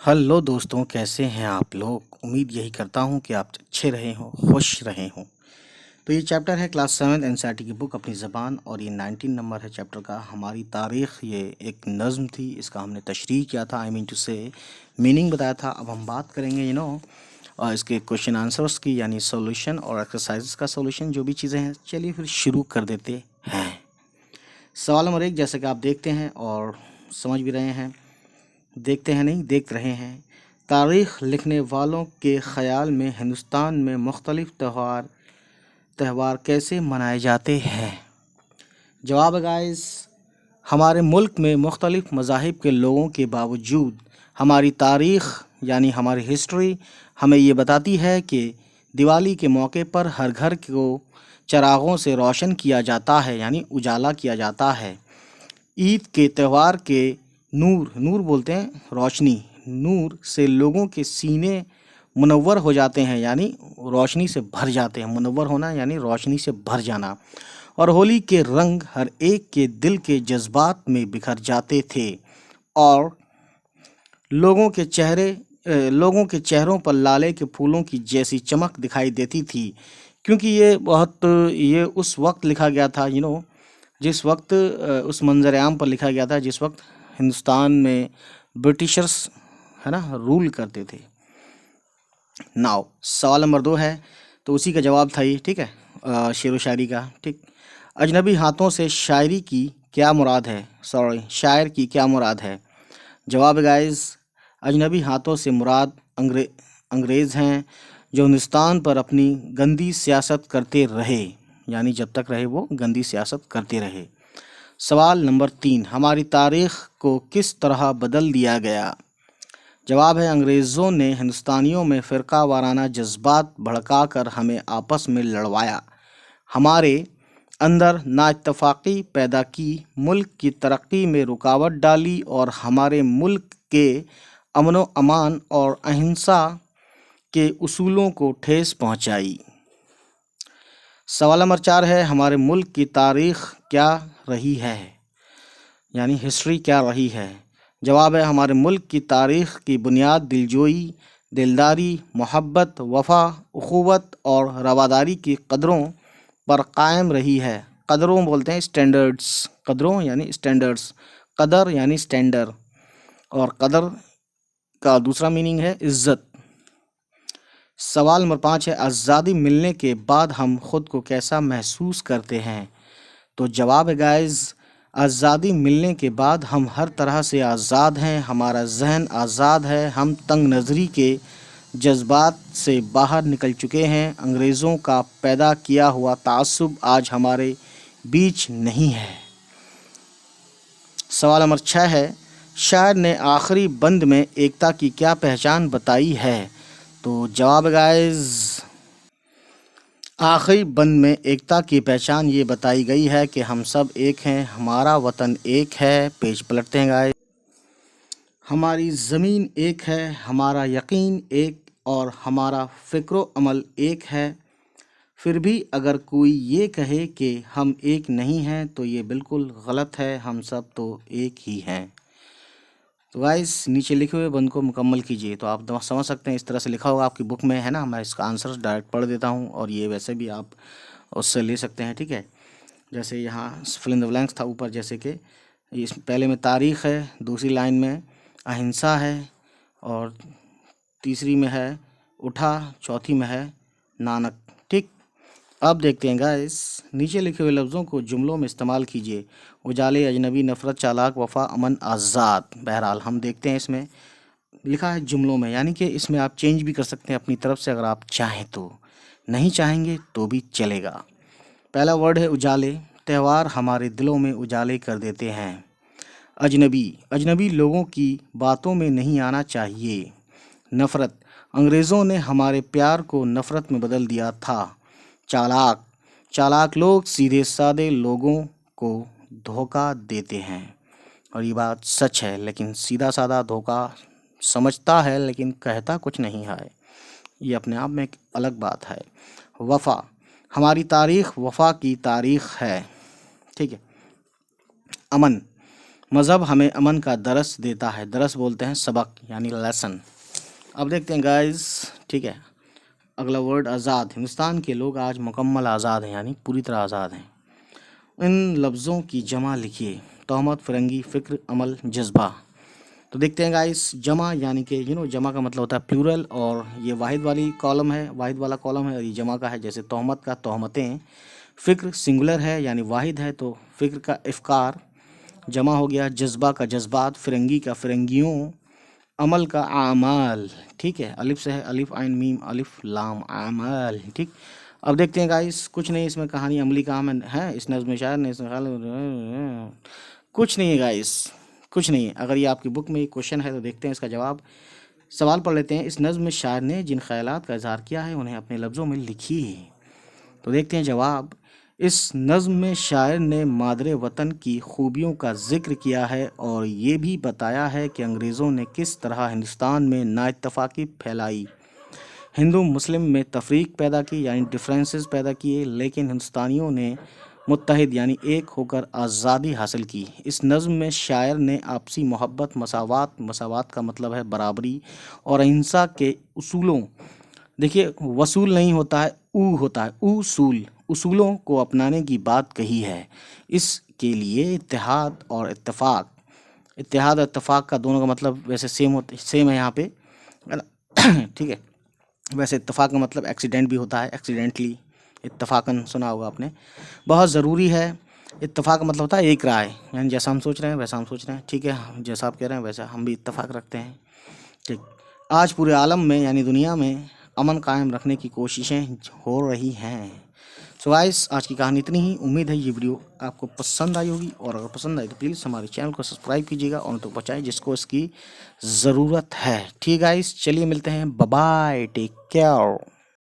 Hello दोस्तों, कैसे हैं आप लोग। उम्मीद यही करता हूं कि आप अच्छे रहे हों, खुश रहे हों। तो ये चैप्टर है क्लास 7 एनसीईआरटी की बुक अपनी ज़बान, और ये 19 नंबर है चैप्टर का। हमारी तारीख़ ये एक नज़्म थी, इसका हमने तशरीह किया था, आई मीन टू से मीनिंग बताया था। अब हम बात करेंगे और इसके क्वेश्चन आंसर्स की, यानी सॉल्यूशन और एक्सरसाइजेस का सॉल्यूशन, जो भी चीज़ें हैं। चलिए फिर शुरू कर देते हैं। सवाल नंबर 1, जैसे कि आप देखते हैं और समझ भी रहे हैं, देखते हैं नहीं देख रहे हैं। तारीख़ लिखने वालों के ख़याल में हिंदुस्तान में मुख्तलिफ़ त्यौहार कैसे मनाए जाते हैं। जवाब है गाइस, हमारे मुल्क में मुख्तलिफ़ मज़ाहिब के लोगों के बावजूद हमारी तारीख़ यानी हमारी हिस्ट्री हमें ये बताती है कि दिवाली के मौके पर हर घर को चरागों से रोशन किया जाता है, यानी उजाला किया जाता है। ईद के त्यौहार के नूर नूर बोलते हैं रोशनी, नूर से लोगों के सीने मुनव्वर हो जाते हैं, यानी रोशनी से भर जाते हैं। मुनव्वर होना यानी रोशनी से भर जाना। और होली के रंग हर एक के दिल के जज्बात में बिखर जाते थे, और लोगों के चेहरों पर लाले के फूलों की जैसी चमक दिखाई देती थी। क्योंकि ये उस वक्त लिखा गया था, जिस वक्त उस मंजर आम पर लिखा गया था जिस वक्त हिंदुस्तान में ब्रिटिशर्स है ना रूल करते थे। नाउ सवाल नंबर 2 है, तो उसी का जवाब था ये, ठीक है, शेर व शायरी का। ठीक, अजनबी हाथों से शायरी की क्या मुराद है, शायर की क्या मुराद है। जवाब है गाइस, अजनबी हाथों से मुराद अंग्रेज़ हैं, जो हिंदुस्तान पर अपनी गंदी सियासत करते रहे, यानी जब तक रहे वो गंदी सियासत करते रहे। सवाल नंबर 3, हमारी तारीख़ को किस तरह बदल दिया गया। जवाब है, अंग्रेज़ों ने हिंदुस्तानियों में फ़िरका वाराना जज्बात भड़काकर हमें आपस में लड़वाया, हमारे अंदर नाइत्तफ़ाक़ी पैदा की, मुल्क की तरक्की में रुकावट डाली, और हमारे मुल्क के अमन व अमान और अहिंसा के उसूलों को ठेस पहुंचाई। सवाल नंबर 4 है, हमारे मुल्क की तारीख़ क्या रही है, यानी हिस्ट्री क्या रही है। जवाब है, हमारे मुल्क की तारीख़ की बुनियाद दिलजोई, दिलदारी, मोहब्बत, वफ़ा, उख़ुवत और रवादारी की कदरों पर कायम रही है। कदरों बोलते हैं स्टैंडर्ड्स, कदरों यानी स्टैंडर्ड्स, कदर यानी स्टैंडर्ड, और कदर का दूसरा मीनिंग है इज़्ज़त। सवाल नंबर 5 है, आज़ादी मिलने के बाद हम खुद को कैसा महसूस करते हैं। तो जवाब है गाइस, आज़ादी मिलने के बाद हम हर तरह से आज़ाद हैं, हमारा जहन आज़ाद है, हम तंग नज़री के जज्बात से बाहर निकल चुके हैं। अंग्रेज़ों का पैदा किया हुआ तासुब आज हमारे बीच नहीं है। सवाल नंबर 6 है, शायर ने आखिरी बंद में एकता की क्या पहचान बताई है। तो जवाब गाइस, आखिरी बंद में एकता की पहचान ये बताई गई है कि हम सब एक हैं, हमारा वतन एक है। पेज पलटते हैं गाइस। हमारी ज़मीन एक है, हमारा यकीन एक, और हमारा फ़िक्र अमल एक है। फिर भी अगर कोई ये कहे कि हम एक नहीं हैं तो ये बिल्कुल गलत है, हम सब तो एक ही हैं। तो गाइस, नीचे लिखे हुए बंद को मुकम्मल कीजिए। तो आप समझ सकते हैं, इस तरह से लिखा होगा आपकी बुक में, है ना। मैं इसका आंसर डायरेक्ट पढ़ देता हूँ, और ये वैसे भी आप उससे ले सकते हैं, ठीक है। जैसे यहाँ फिल इन द ब्लैंक्स था ऊपर, जैसे कि इस पहले में तारीख़ है, दूसरी लाइन में अहिंसा है, और तीसरी में है उठा, चौथी में है नानक। ठीक, अब देखते हैं गाइस, नीचे लिखे हुए लफ्ज़ों को जुमलों में इस्तेमाल कीजिए। उजाले, अजनबी, नफ़रत, चालाक, वफ़ा, अमन, आज़ाद। बहरहाल हम देखते हैं, इसमें लिखा है जुमलों में, यानी कि इसमें आप चेंज भी कर सकते हैं अपनी तरफ से अगर आप चाहें तो, नहीं चाहेंगे तो भी चलेगा। पहला वर्ड है उजाले, त्यौहार हमारे दिलों में उजाले कर देते हैं। अजनबी, अजनबी लोगों की बातों में नहीं आना चाहिए। नफ़रत, अंग्रेज़ों ने हमारे प्यार को नफ़रत में बदल दिया था। चालाक, चालाक लोग सीधे सादे लोगों को धोखा देते हैं, और ये बात सच है, लेकिन सीधा साधा धोखा समझता है लेकिन कहता कुछ नहीं है, ये अपने आप में एक अलग बात है। वफ़ा, हमारी तारीख़ वफ़ा की तारीख़ है, ठीक है। अमन, मज़हब हमें अमन का दरस देता है। दरस बोलते हैं सबक यानी लेसन। अब देखते हैं गाइस, ठीक है। अगला वर्ड आज़ाद। हिंदुस्तान के लोग आज मुकम्मल आज़ाद हैं यानी पूरी तरह आज़ाद हैं। इन लफ्ज़ों की जमा लिखिए। तोहमत, फिरंगी, फ़िक्र, अमल, जज्बा। तो देखते हैं गाइस, जमा यानी कि जमा का मतलब होता है प्लूरल, और ये वाहिद वाली कॉलम है, वाहिद वाला कॉलम है, और ये जमा का है। जैसे तोहमत का तोहमतें, फ़िक्र सिंगुलर है यानी वाहिद है तो फ़िक्र का इफ़कार जमा हो गया, जज्बा का जज्बात, फिरंगी का फिरंगियों, अमल का आमाल, ठीक है। अलिफ से है, अलिफ आइन मीम अलिफ लाम आमाल, ठीक। अब देखते हैं गाइस, कुछ नहीं इसमें कहानी अमली काम है इस नज़्म शायर ने कुछ नहीं है गाइस, कुछ नहीं है। अगर ये आपकी बुक में क्वेश्चन है तो देखते हैं इसका जवाब। सवाल पढ़ लेते हैं। इस नज़्म में शायर ने जिन ख्यालात का इजहार किया है उन्हें अपने लफ्ज़ों में लिखिए। तो देखते हैं जवाब। इस नज़्म में शायर ने मादरे वतन की खूबियों का जिक्र किया है और ये भी बताया है कि अंग्रेज़ों ने किस तरह हिंदुस्तान में नाइत्तफ़ाक़ी फैलाई, हिंदू मुस्लिम में तफरीक पैदा की यानी डिफरेंसेस पैदा किए, लेकिन हिंदुस्तानियों ने मुत्तहिद यानी एक होकर आज़ादी हासिल की। इस नज़्म में शायर ने आपसी मोहब्बत, मसावात का मतलब है बराबरी, और अहिंसा के उसूलों, देखिए वसूल नहीं होता है, होता है उसूलों को अपनाने की बात कही है। इसके लिए इत्तेहाद और इत्तेफाक का दोनों का मतलब वैसे सेम है यहाँ पे, है ना? ठीक है। वैसे इत्तेफाक का मतलब एक्सीडेंट भी होता है, एक्सीडेंटली, इत्तफाकन सुना होगा आपने। बहुत ज़रूरी है। इत्तेफाक का मतलब होता है एक राय, यानी जैसा हम सोच रहे हैं वैसा हम सोच रहे हैं, ठीक है। जैसा आप कह रहे हैं वैसा हम भी इत्तेफाक रखते हैं, ठीक। आज पूरे आलम में यानी दुनिया में अमन कायम रखने की कोशिशें हो रही हैं। सो गाइस, आज की कहानी इतनी ही। उम्मीद है ये वीडियो आपको पसंद आई होगी, और अगर पसंद आई तो प्लीज़ हमारे चैनल को सब्सक्राइब कीजिएगा और तो पहुँचाएं जिसको इसकी ज़रूरत है। ठीक गाइस, चलिए मिलते हैं, बाय बाय, टेक केयर।